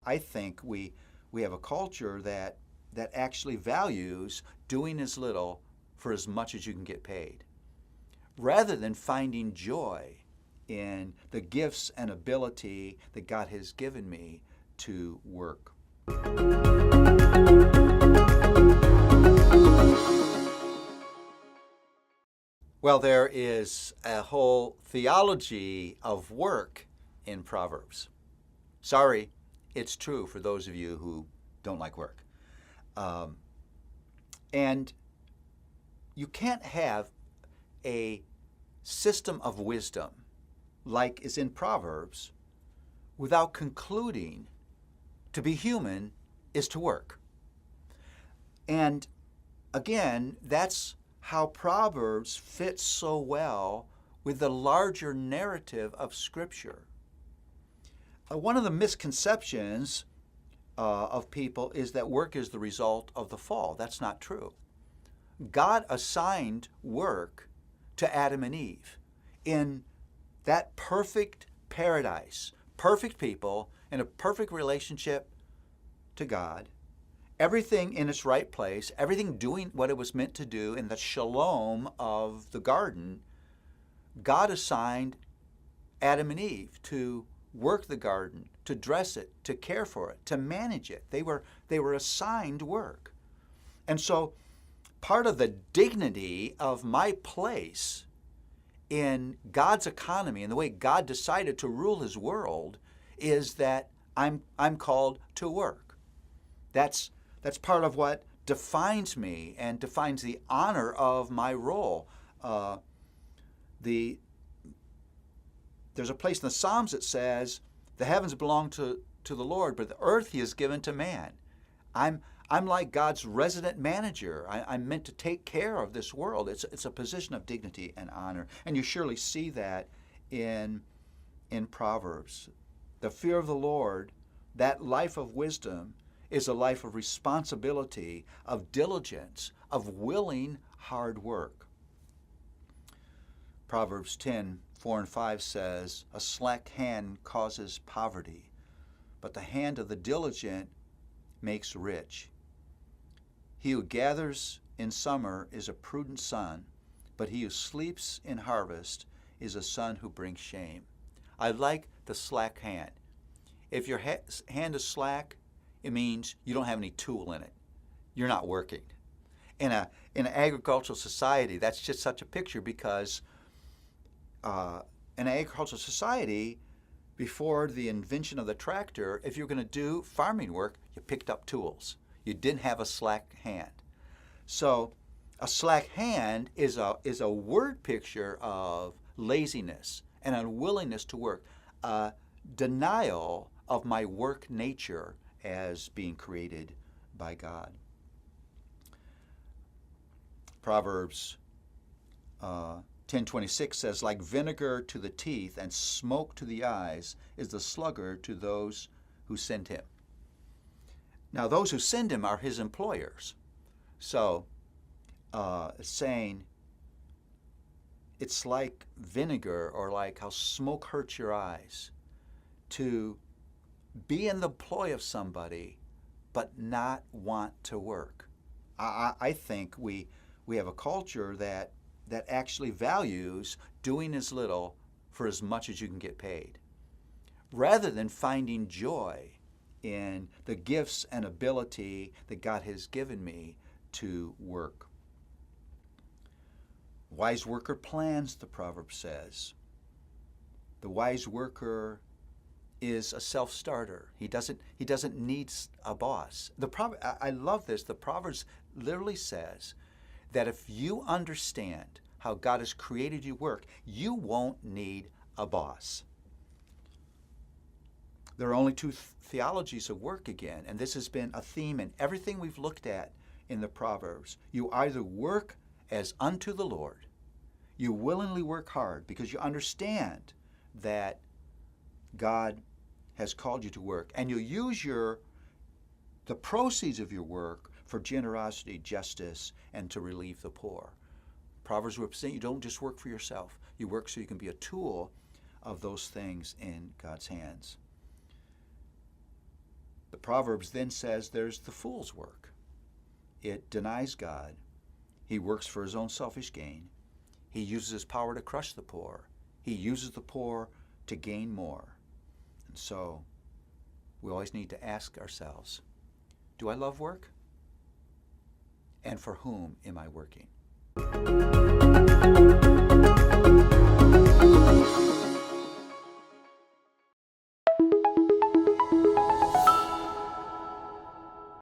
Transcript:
I think we have a culture that actually values doing as little for as much as you can get paid, rather than finding joy in the gifts and ability that God has given me to work. Well, there is a whole theology of work in Proverbs. Sorry, it's true for those of you who don't like work. And you can't have a system of wisdom like is in Proverbs without concluding to be human is to work. And again, that's how Proverbs fits so well with the larger narrative of Scripture. One of the misconceptions of people is that work is the result of the fall. That's not true. God assigned work to Adam and Eve in that perfect paradise, perfect people in a perfect relationship to God, everything in its right place, everything doing what it was meant to do in the shalom of the garden. God assigned Adam and Eve to work the garden, to dress it, to care for it, to manage it. They were assigned work. And so part of the dignity of my place in God's economy and the way God decided to rule his world is that I'm called to work. That's part of what defines me and defines the honor of my role. There's a place in the Psalms that says, the heavens belong to the Lord, but the earth he has given to man. I'm like God's resident manager. I'm meant to take care of this world. It's a position of dignity and honor. And you surely see that in Proverbs. The fear of the Lord, that life of wisdom, is a life of responsibility, of diligence, of willing hard work. Proverbs 10:4-5 says, a slack hand causes poverty, but the hand of the diligent makes rich. He who gathers in summer is a prudent son, but he who sleeps in harvest is a son who brings shame. I like the slack hand. If your hand is slack, it means you don't have any tool in it. You're not working. In an agricultural society, that's just such a picture because in an agricultural society, before the invention of the tractor, if you're going to do farming work, you picked up tools. You didn't have a slack hand. So a slack hand is a word picture of laziness and unwillingness to work, denial of my work nature as being created by God. Proverbs 10:26 says, like vinegar to the teeth and smoke to the eyes is the sluggard to those who send him. Now, those who send him are his employers. So, saying it's like vinegar or like how smoke hurts your eyes to be in the employ of somebody but not want to work. I think we have a culture that actually values doing as little for as much as you can get paid, rather than finding joy in the gifts and ability that God has given me to work. Wise worker plans, the proverb says. The wise worker is a self-starter. He doesn't need a boss. I love this. The Proverbs literally says that if you understand how God has created you to work, you won't need a boss. There are only two theologies of work again, and this has been a theme in everything we've looked at in the Proverbs. You either work as unto the Lord, you willingly work hard because you understand that God has called you to work, and you use the proceeds of your work for generosity, justice, and to relieve the poor. Proverbs represent you don't just work for yourself. You work so you can be a tool of those things in God's hands. The Proverbs then says there's the fool's work. It denies God. He works for his own selfish gain. He uses his power to crush the poor. He uses the poor to gain more. And so we always need to ask ourselves, do I love work? And for whom am I working?